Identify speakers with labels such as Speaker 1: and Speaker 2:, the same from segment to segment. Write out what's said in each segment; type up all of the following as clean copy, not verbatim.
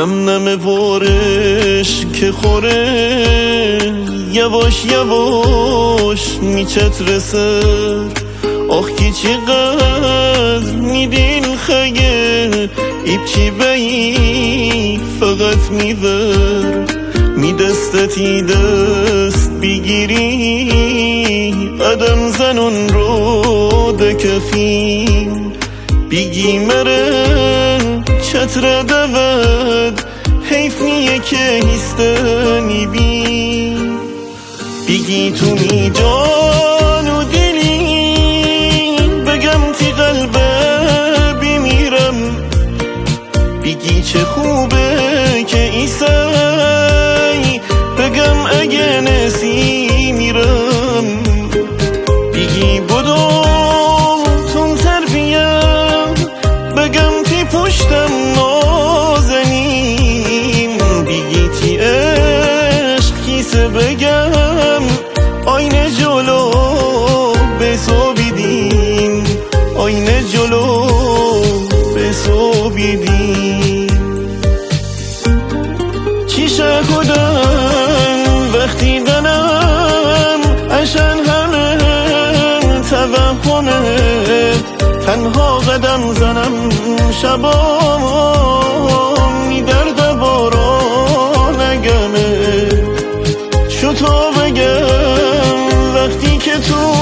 Speaker 1: نم نم بارش که خوره یواش یواش میچتره سر. آخ کی چقدر میدین خیه ایب چی بایی فقط میور. می دستتی دست بگیری قدم زنون رو دکفین. بگی مره چتر دود حیف نیه که هیستنی بین. بگی تو می جان و دلی بگم تی قلبه بمیرم. بگی چه خوبه که ایسی بگم اگه نسی میرم. بگی بدو تون تربیم بگم تی پشتم نازنین. بگی تی عشق کیسه بگم آینه جلو بسو بیدین. آینه جلو بسو بیدین. چیشه کدن وقتی دنم عشان همه توهمه. تنها قدم زنم شبام می درد باران نگمه. شو تو بگم وقتی که تو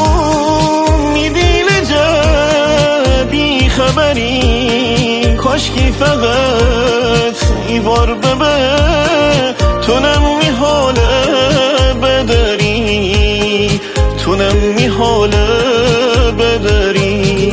Speaker 1: میدیل جبی خبری کاشکی فقط ایوار ببه. تونم می حاله بداری تونم می حاله بداری.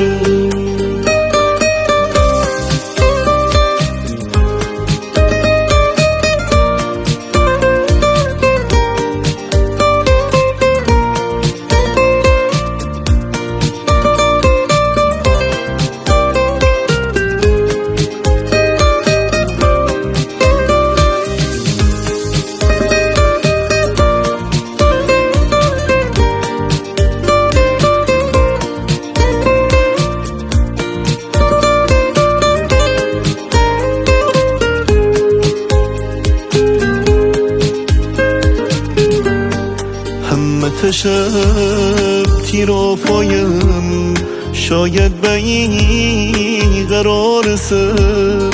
Speaker 1: شب تیرا پایم شاید به این قرار سر.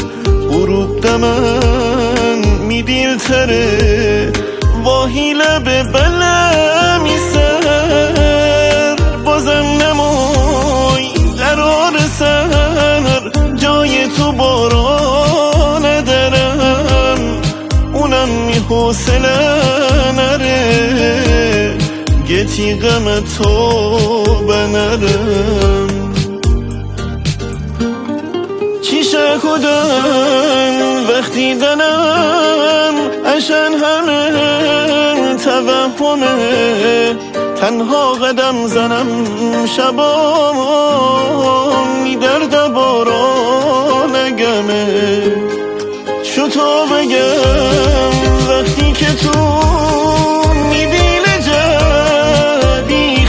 Speaker 1: غروب دمن می دیلتره واهی لب بله می سر. بازم نمای قرار سر جای تو باران درم. اونم می حوصله نره گتی غم تو بنرم. چیشه کدن وقتی دنم عشان همه توهمه. تنها قدم زنم شبام می درد باران نگمه. شو تو بگم وقتی که تو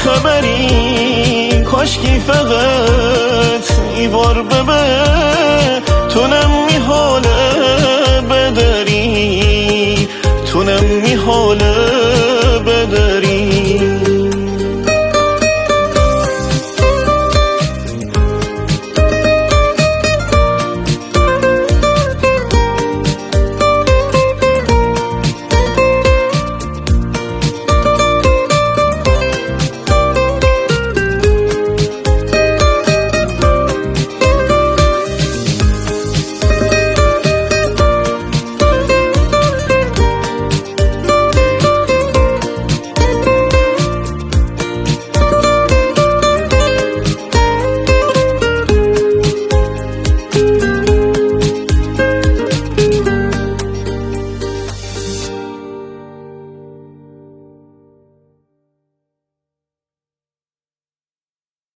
Speaker 1: خبری کاشکی فقط ایوار ببه. تونم